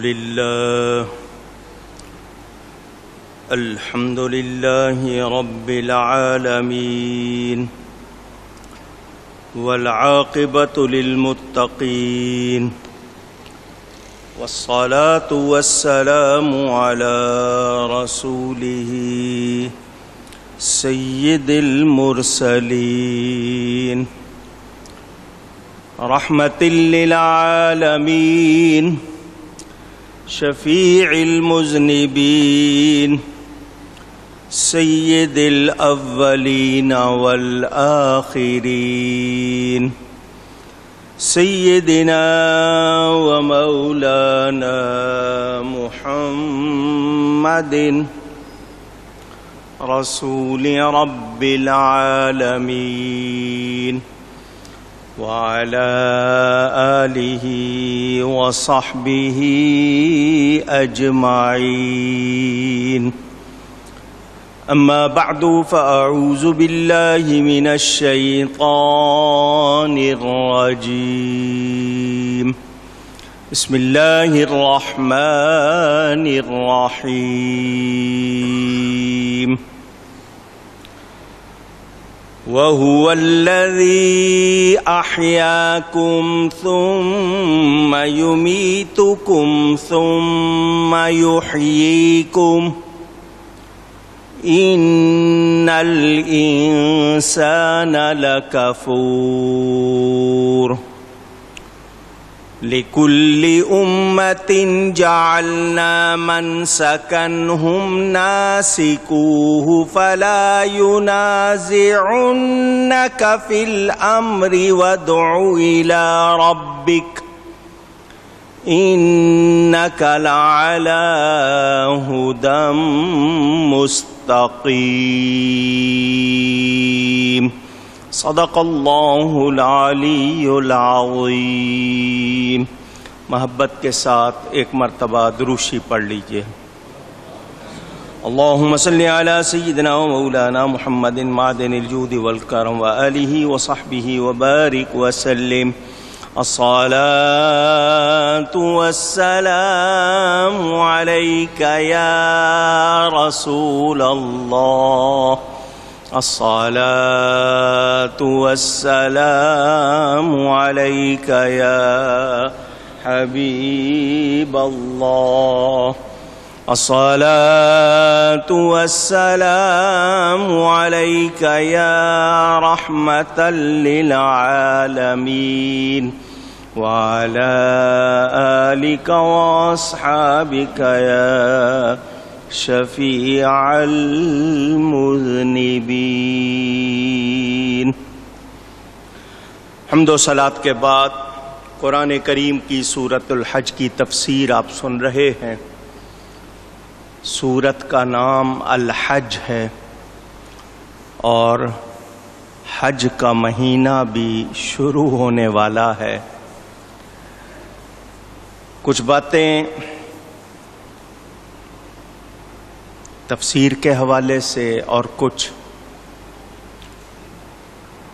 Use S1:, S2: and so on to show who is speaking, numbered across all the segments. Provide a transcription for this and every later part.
S1: لله الحمد لله رب العالمين والعاقبة للمتقين والصلاة والسلام على رسوله سيد المرسلين رحمة للعالمين شفيع المذنبين سيد الأولين والآخرين سيدنا ومولانا محمد رسول رب العالمين وعلى آله وصحبه أجمعين أما بعد فأعوذ بالله من الشيطان الرجيم بسم الله الرحمن الرحيم وهو الذي أحياكم ثم يميتكم ثم يحييكم إن الإنسان لكفور لكل أمة جعلنا منسكا هم ناسكوه فلا ينازعنك في الأمر وادع إلى ربك إنك لعلى هدى مستقيم صدق اللہ العلی العظیم۔ محبت کے ساتھ ایک مرتبہ دروشی پڑھ لیجئے۔ اللہم صلی علی سیدنا و مولانا محمد معدن الجود والکرم وآلہ وصحبہ وبارک وسلم۔ الصلاة والسلام علیک یا رسول اللہ، الصلاة والسلام عليك يا حبيب الله، الصلاة والسلام عليك يا رحمة للعالمين وعلى آلك وأصحابك يا شفیع المذنبین۔ حمد و صلات کے بعد قرآن کریم کی سورۃ الحج کی تفسیر آپ سن رہے ہیں۔ سورت کا نام الحج ہے اور حج کا مہینہ بھی شروع ہونے والا ہے۔ کچھ باتیں تفسیر کے حوالے سے اور کچھ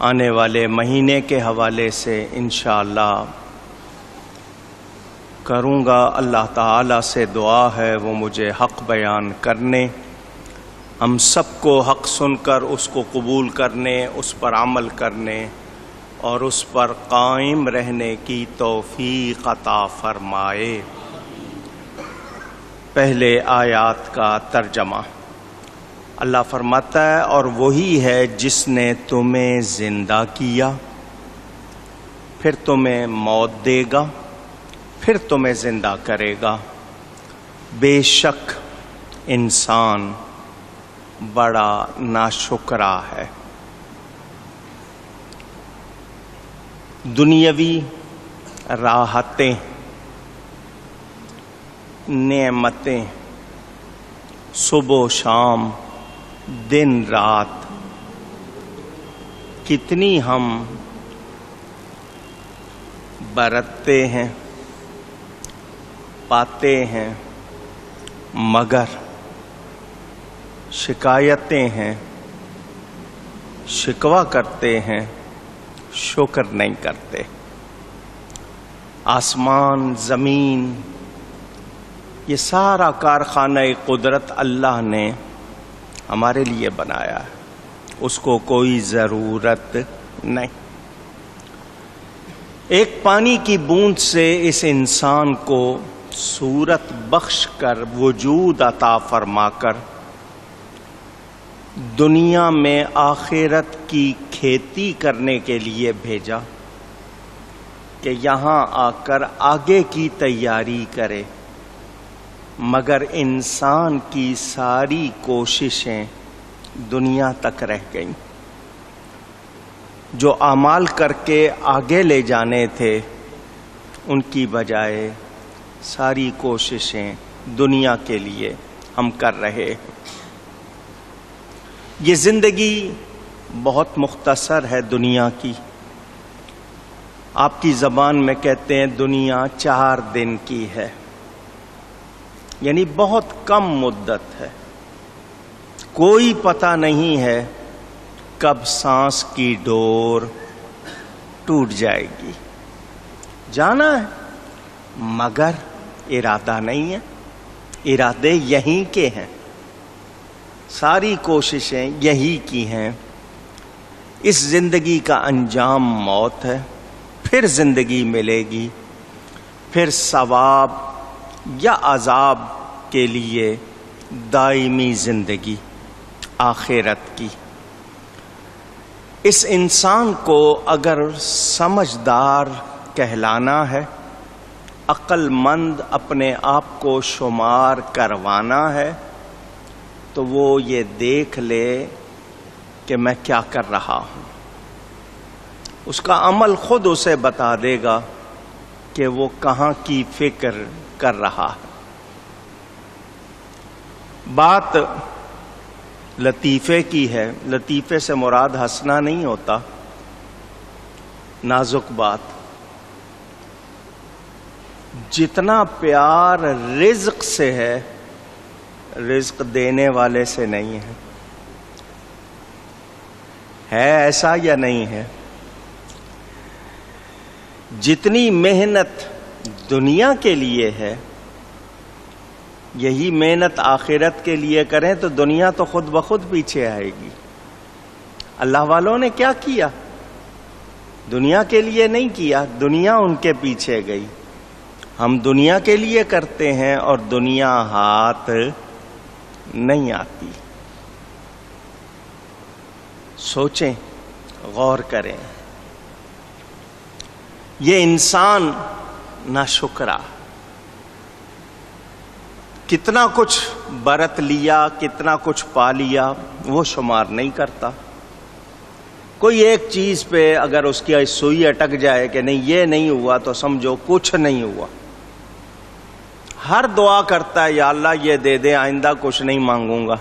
S1: آنے والے مہینے کے حوالے سے انشاءاللہ کروں گا۔ اللہ تعالیٰ سے دعا ہے وہ مجھے حق بیان کرنے، ہم سب کو حق سن کر اس کو قبول کرنے، اس پر عمل کرنے اور اس پر قائم رہنے کی توفیق عطا فرمائے۔ پہلے آیات کا ترجمہ۔ اللہ فرماتا ہے اور وہی ہے جس نے تمہیں زندہ کیا، پھر تمہیں موت دے گا، پھر تمہیں زندہ کرے گا۔ بے شک انسان بڑا ناشکرا ہے۔ دنیاوی راحتیں، نعمتیں صبح و شام، دن رات، کتنی ہم برتتے ہیں، پاتے ہیں، مگر شکایتیں ہیں، شکوہ کرتے ہیں، شکر نہیں کرتے۔ آسمان، زمین، یہ سارا کارخانہ قدرت اللہ نے ہمارے لیے بنایا ہے، اس کو کوئی ضرورت نہیں۔ ایک پانی کی بوند سے اس انسان کو صورت بخش کر، وجود عطا فرما کر دنیا میں آخرت کی کھیتی کرنے کے لیے بھیجا کہ یہاں آ کر آگے کی تیاری کرے، مگر انسان کی ساری کوششیں دنیا تک رہ گئیں۔ جو اعمال کر کے آگے لے جانے تھے ان کی بجائے ساری کوششیں دنیا کے لیے ہم کر رہے۔ یہ زندگی بہت مختصر ہے دنیا کی، آپ کی زبان میں کہتے ہیں دنیا 4 دن کی ہے، یعنی بہت کم مدت ہے۔ کوئی پتہ نہیں ہے کب سانس کی ڈور ٹوٹ جائے گی۔ جانا ہے مگر ارادہ نہیں ہے، ارادے یہیں کے ہیں، ساری کوششیں یہی کی ہیں۔ اس زندگی کا انجام موت ہے، پھر زندگی ملے گی، پھر ثواب یا عذاب کے لیے دائمی زندگی آخرت کی۔ اس انسان کو اگر سمجھدار کہلانا ہے، عقل مند اپنے آپ کو شمار کروانا ہے، تو وہ یہ دیکھ لے کہ میں کیا کر رہا ہوں۔ اس کا عمل خود اسے بتا دے گا کہ وہ کہاں کی فکر کر رہا ہے۔ بات لطیفے کی ہے، لطیفے سے مراد ہنسنا نہیں ہوتا، نازک بات۔ جتنا پیار رزق سے ہے، رزق دینے والے سے نہیں ہے ایسا یا نہیں ہے؟ جتنی محنت دنیا کے لیے ہے، یہی محنت آخرت کے لیے کریں تو دنیا تو خود بخود پیچھے آئے گی۔ اللہ والوں نے کیا کیا؟ دنیا کے لیے نہیں کیا، دنیا ان کے پیچھے گئی۔ ہم دنیا کے لیے کرتے ہیں اور دنیا ہاتھ نہیں آتی۔ سوچیں، غور کریں۔ یہ انسان ناشکرا، کتنا کچھ برت لیا، کتنا کچھ پا لیا، وہ شمار نہیں کرتا۔ کوئی ایک چیز پہ اگر اس کی سوئی اٹک جائے کہ نہیں یہ نہیں ہوا تو سمجھو کچھ نہیں ہوا۔ ہر دعا کرتا ہے یا اللہ یہ دے دے، آئندہ کچھ نہیں مانگوں گا،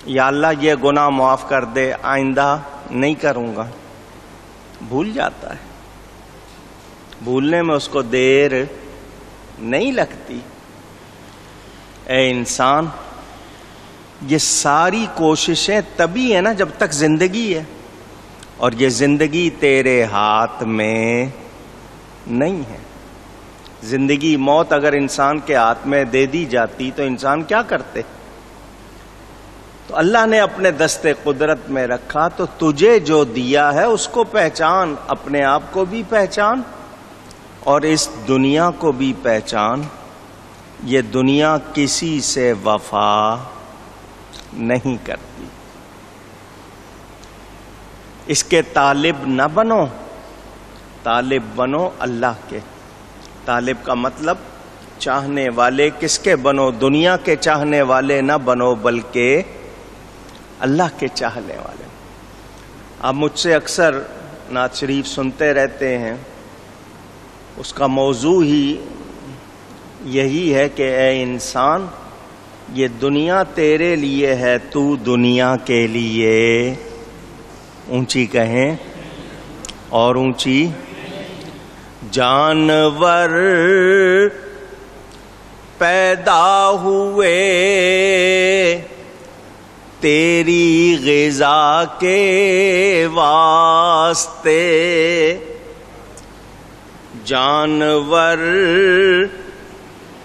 S1: یا اللہ یہ گناہ معاف کر دے، آئندہ نہیں کروں گا۔ بھول جاتا ہے، بھولنے میں اس کو دیر نہیں لگتی۔ اے انسان، یہ ساری کوششیں تبھی ہیں نا جب تک زندگی ہے، اور یہ زندگی تیرے ہاتھ میں نہیں ہے۔ زندگی موت اگر انسان کے ہاتھ میں دے دی جاتی تو انسان کیا کرتے؟ تو اللہ نے اپنے دست قدرت میں رکھا، تو تجھے جو دیا ہے اس کو پہچان، اپنے آپ کو بھی پہچان اور اس دنیا کو بھی پہچان۔ یہ دنیا کسی سے وفا نہیں کرتی۔ اس کے طالب نہ بنو، طالب بنو اللہ کے۔ طالب کا مطلب چاہنے والے کس کے بنو؟ دنیا کے چاہنے والے نہ بنو بلکہ اللہ کے چاہنے والے۔ آپ مجھ سے اکثر نعت شریف سنتے رہتے ہیں، اس کا موضوع ہی یہی ہے کہ اے انسان، یہ دنیا تیرے لیے ہے، تو دنیا کے لیے، اونچی کہیں اور اونچی، جانور پیدا ہوئے تیری غذا کے واسطے، جانور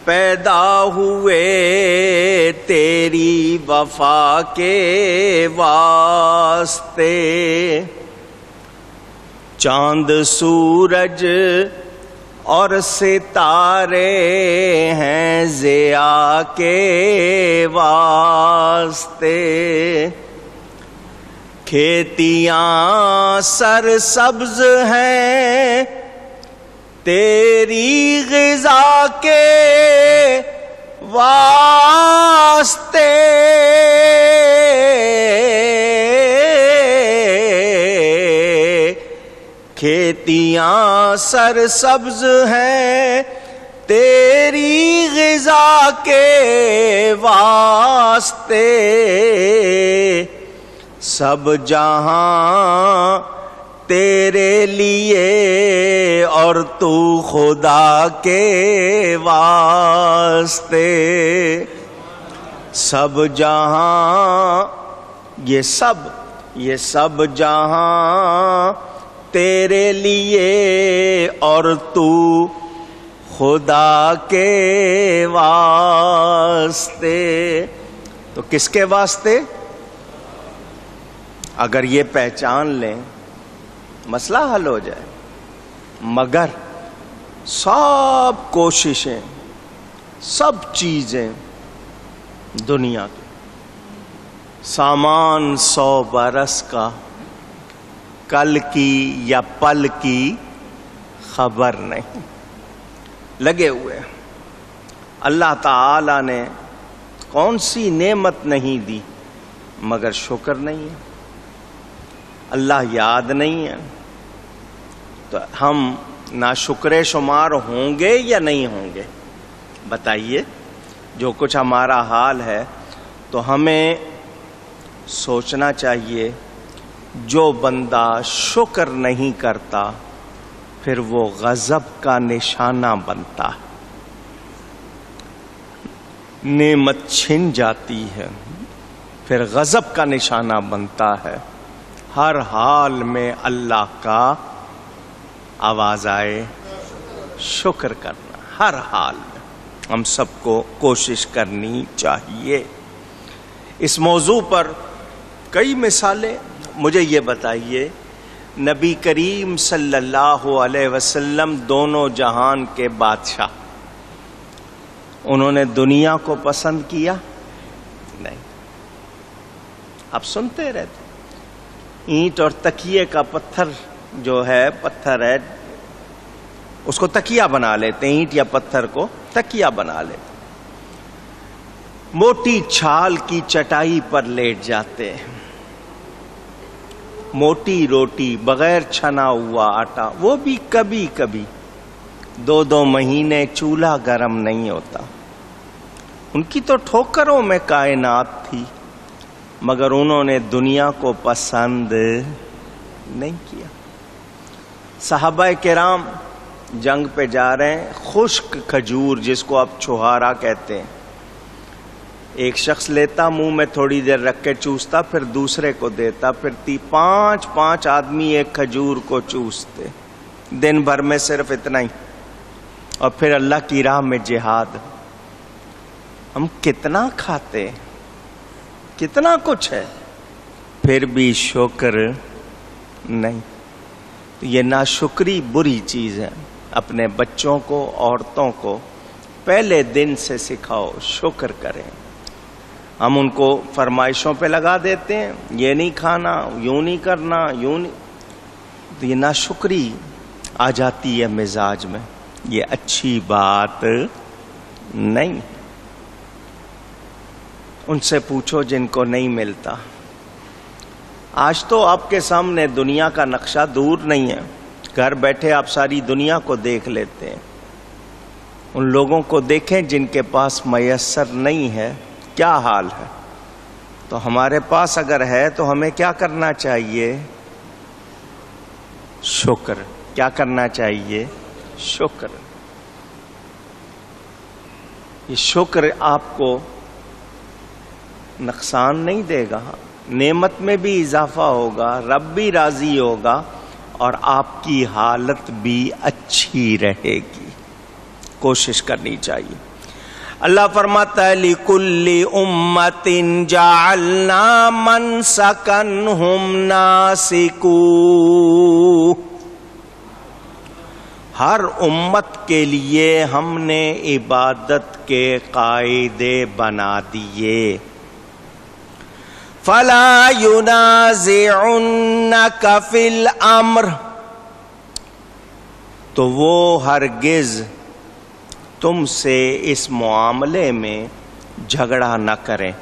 S1: پیدا ہوئے تیری وفا کے واسطے، چاند سورج اور ستارے ہیں ضیاء کے واسطے، کھیتیاں سرسبز ہیں تیری غذا کے واسطے، کھیتیاں سرسبز ہیں تیری غذا کے واسطے، سب جہاں تیرے لیے اور تو خدا کے واسطے، سب جہاں یہ سب جہاں تیرے لیے اور تو خدا کے واسطے۔ تو کس کے واسطے؟ اگر یہ پہچان لیں مسئلہ حل ہو جائے، مگر سب کوششیں، سب چیزیں دنیا کی، سامان 100 برس کا، کل کی یا پل کی خبر نہیں، لگے ہوئے۔ اللہ تعالی نے کون سی نعمت نہیں دی مگر شکر نہیں ہے، اللہ یاد نہیں ہے، تو ہم ناشکر شمار ہوں گے یا نہیں ہوں گے؟ بتائیے۔ جو کچھ ہمارا حال ہے تو ہمیں سوچنا چاہیے، جو بندہ شکر نہیں کرتا پھر وہ غضب کا نشانہ بنتا ہے، نعمت چھن جاتی ہے پھر غضب کا نشانہ بنتا ہے۔ ہر حال میں اللہ کا آواز آئے شکر کرنا، ہر حال میں ہم سب کو کوشش کرنی چاہیے۔ اس موضوع پر کئی مثالیں۔ مجھے یہ بتائیے، نبی کریم صلی اللہ علیہ وسلم دونوں جہان کے بادشاہ، انہوں نے دنیا کو پسند کیا؟ نہیں۔ آپ سنتے رہتے، اینٹ اور تکیے کا پتھر جو ہے، پتھر ہے، اس کو تکیہ بنا لیتے، اینٹ یا پتھر کو تکیہ بنا لیتے، موٹی چھال کی چٹائی پر لیٹ جاتے، موٹی روٹی بغیر چھنا ہوا آٹا، وہ بھی کبھی کبھی 2 مہینے چولہا گرم نہیں ہوتا۔ ان کی تو ٹھوکروں میں کائنات تھی، مگر انہوں نے دنیا کو پسند نہیں کیا۔ صحابہ کرام جنگ پہ جا رہے ہیں، خشک کھجور جس کو آپ چھہارا کہتے ہیں، ایک شخص لیتا، منہ میں تھوڑی دیر رکھ کے چوستا، پھر دوسرے کو دیتا، پھر 5 آدمی ایک کھجور کو چوستے، دن بھر میں صرف اتنا ہی، اور پھر اللہ کی راہ میں جہاد۔ ہم کتنا کھاتے، کتنا کچھ ہے، پھر بھی شکر نہیں۔ یہ ناشکری بری چیز ہے۔ اپنے بچوں کو، عورتوں کو پہلے دن سے سکھاؤ شکر کریں۔ ہم ان کو فرمائشوں پہ لگا دیتے ہیں، یہ نہیں کھانا، یوں نہیں کرنا، یوں نہیں، تو یہ ناشکری آ جاتی ہے مزاج میں، یہ اچھی بات نہیں۔ ان سے پوچھو جن کو نہیں ملتا۔ آج تو آپ کے سامنے دنیا کا نقشہ دور نہیں ہے، گھر بیٹھے آپ ساری دنیا کو دیکھ لیتے ہیں۔ ان لوگوں کو دیکھیں جن کے پاس میسر نہیں ہے، کیا حال ہے۔ تو ہمارے پاس اگر ہے تو ہمیں کیا کرنا چاہیے؟ شکر۔ کیا کرنا چاہیے؟ شکر۔ یہ شکر آپ کو نقصان نہیں دے گا، نعمت میں بھی اضافہ ہوگا، رب بھی راضی ہوگا، اور آپ کی حالت بھی اچھی رہے گی۔ کوشش کرنی چاہیے۔ اللہ فرماتا ہے لِكُلِّ أُمَّةٍ جَعَلْنَا مَنْسَكًا هُمْ نَاسِكُوهُ، ہر امت کے لیے ہم نے عبادت کے قاعدے بنا دیے. فَلَا يُنَازِعُنَّكَ فِي الْأَمْرِ، تو وہ ہرگز تم سے اس معاملے میں جھگڑا نہ کریں.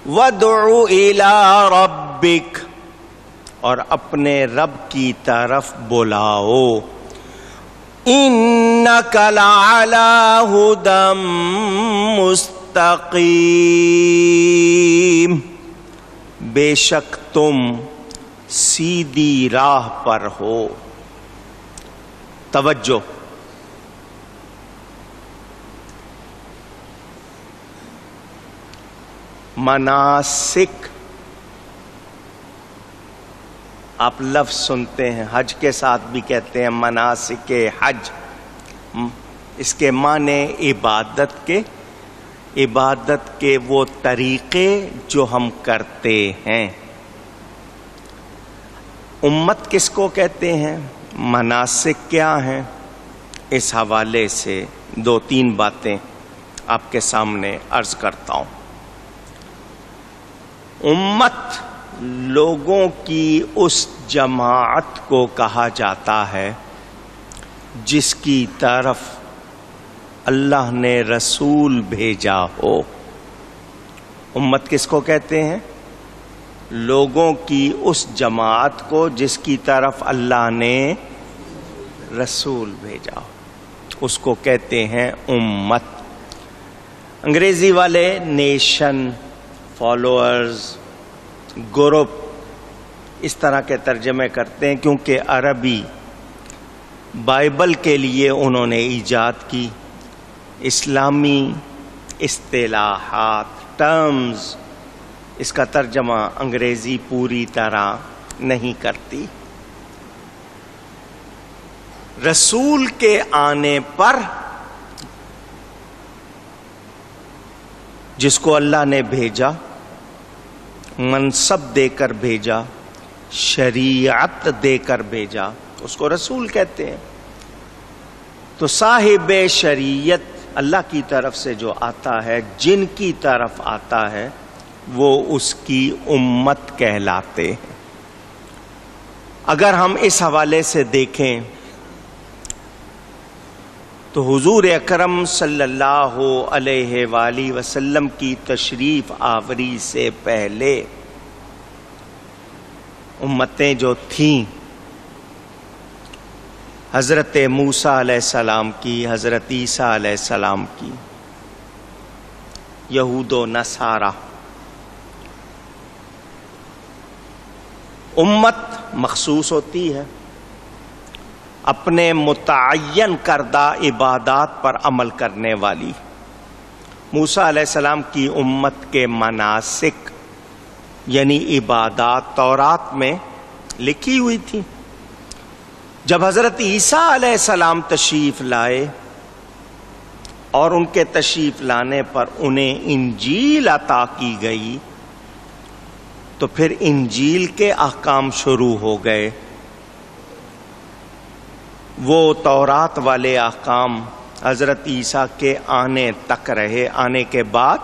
S1: وَادْعُ إِلَىٰ رَبِّكَ، اور اپنے رب کی طرف بلاؤ. إِنَّكَ لَعَلَىٰ هُدًى مُسْتَقِيمٍ، بے شک تم سیدھی راہ پر ہو. توجہ، مناسک آپ لفظ سنتے ہیں، حج کے ساتھ بھی کہتے ہیں مناسک حج. اس کے معنی عبادت کے وہ طریقے جو ہم کرتے ہیں. امت کس کو کہتے ہیں، مناسک کیا ہیں، اس حوالے سے 2-3 باتیں آپ کے سامنے عرض کرتا ہوں. امت لوگوں کی اس جماعت کو کہا جاتا ہے جس کی طرف اللہ نے رسول بھیجا ہو. امت کس کو کہتے ہیں، لوگوں کی اس جماعت کو جس کی طرف اللہ نے رسول بھیجا ہو، اس کو کہتے ہیں امت. انگریزی والے نیشن، فالوورز، گروپ اس طرح کے ترجمے کرتے ہیں کیونکہ عربی بائبل کے لیے انہوں نے ایجاد کی. اسلامی اصطلاحات، ٹرمز، اس کا ترجمہ انگریزی پوری طرح نہیں کرتی. رسول کے آنے پر جس کو اللہ نے بھیجا، منصب دے کر بھیجا، شریعت دے کر بھیجا، اس کو رسول کہتے ہیں. تو صاحب شریعت اللہ کی طرف سے جو آتا ہے، جن کی طرف آتا ہے، وہ اس کی امت کہلاتے ہیں. اگر ہم اس حوالے سے دیکھیں تو حضور اکرم صلی اللہ علیہ وآلہ وسلم کی تشریف آوری سے پہلے امتیں جو تھیں، حضرت موسیٰ علیہ السلام کی، حضرت عیسیٰ علیہ السلام کی، یہود و نصارہ. امت مخصوص ہوتی ہے، اپنے متعین کردہ عبادات پر عمل کرنے والی. موسیٰ علیہ السلام کی امت کے مناسک یعنی عبادات تورات میں لکھی ہوئی تھی. جب حضرت عیسیٰ علیہ السلام تشریف لائے اور ان کے تشریف لانے پر انہیں انجیل عطا کی گئی، تو پھر انجیل کے احکام شروع ہو گئے. وہ تورات والے احکام حضرت عیسیٰ کے آنے تک رہے. آنے کے بعد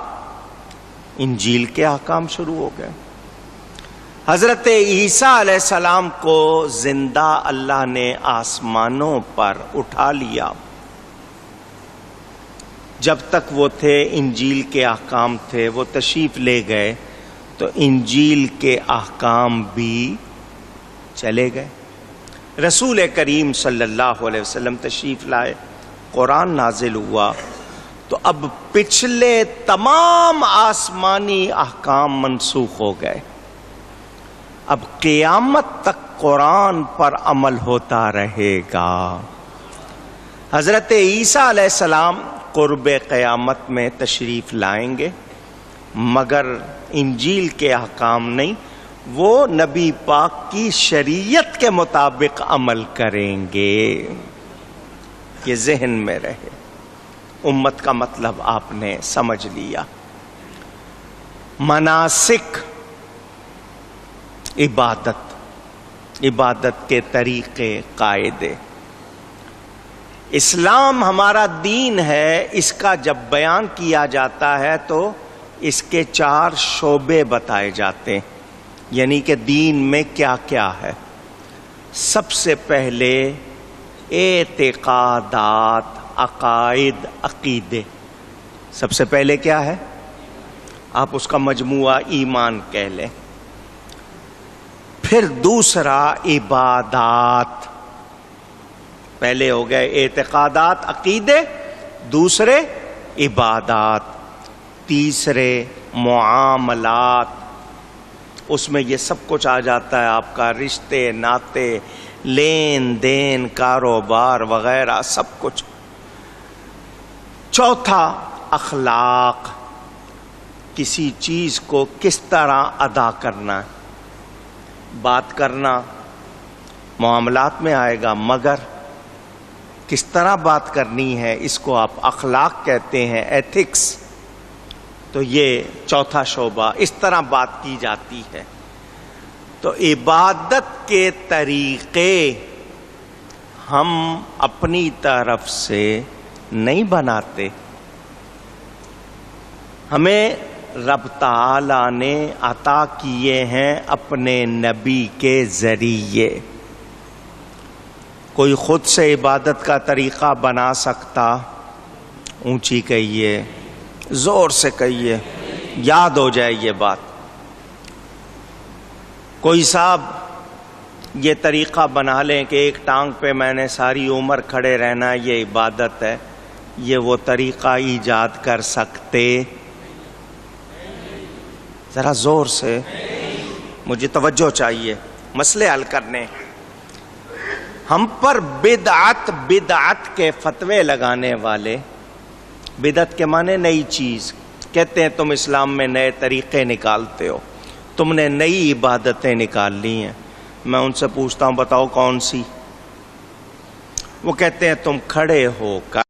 S1: انجیل کے احکام شروع ہو گئے. حضرت عیسیٰ علیہ السلام کو زندہ اللہ نے آسمانوں پر اٹھا لیا. جب تک وہ تھے انجیل کے احکام تھے، وہ تشریف لے گئے تو انجیل کے احکام بھی چلے گئے. رسول کریم صلی اللہ علیہ وسلم تشریف لائے، قرآن نازل ہوا، تو اب پچھلے تمام آسمانی احکام منسوخ ہو گئے. اب قیامت تک قرآن پر عمل ہوتا رہے گا. حضرت عیسیٰ علیہ السلام قرب قیامت میں تشریف لائیں گے، مگر انجیل کے احکام نہیں، وہ نبی پاک کی شریعت کے مطابق عمل کریں گے. یہ ذہن میں رہے. امت کا مطلب آپ نے سمجھ لیا۔ مناسک، عبادت کے طریقے، قاعدے۔ اسلام ہمارا دین ہے، اس کا جب بیان کیا جاتا ہے تو اس کے 4 شعبے بتائے جاتے ہیں، یعنی کہ دین میں کیا کیا ہے۔ سب سے پہلے اعتقادات، عقائد، عقیدے۔ سب سے پہلے کیا ہے؟ آپ اس کا مجموعہ ایمان کہہ لیں۔ پھر دوسرا عبادات، پہلے ہو گئے اعتقادات، عقیدے، دوسرے عبادات، تیسرے معاملات۔ اس میں یہ سب کچھ آ جاتا ہے، آپ کا رشتے ناتے، لین دین، کاروبار وغیرہ سب کچھ۔ چوتھا اخلاق، کسی چیز کو کس طرح ادا کرنا ہے۔ بات کرنا معاملات میں آئے گا، مگر کس طرح بات کرنی ہے اس کو آپ اخلاق کہتے ہیں، ایتھکس۔ تو یہ چوتھا شعبہ، اس طرح بات کی جاتی ہے۔ تو عبادت کے طریقے ہم اپنی طرف سے نہیں بناتے، ہمیں رب تعالی نے عطا کیے ہیں اپنے نبی کے ذریعے۔ کوئی خود سے عبادت کا طریقہ بنا سکتا؟ اونچی کہیے، زور سے کہیے، یاد ہو جائے یہ بات۔ کوئی صاحب یہ طریقہ بنا لیں کہ ایک ٹانگ پہ میں نے ساری عمر کھڑے رہنا، یہ عبادت ہے، یہ وہ طریقہ ایجاد کر سکتے؟ ذرا زور سے، مجھے توجہ چاہیے مسئلے حل کرنے۔ ہم پر بدعت کے فتوے لگانے والے، بدعت کے معنی نئی چیز، کہتے ہیں تم اسلام میں نئے طریقے نکالتے ہو، تم نے نئی عبادتیں نکال لی ہیں۔ میں ان سے پوچھتا ہوں بتاؤ کون سی؟ وہ کہتے ہیں تم کھڑے ہو کر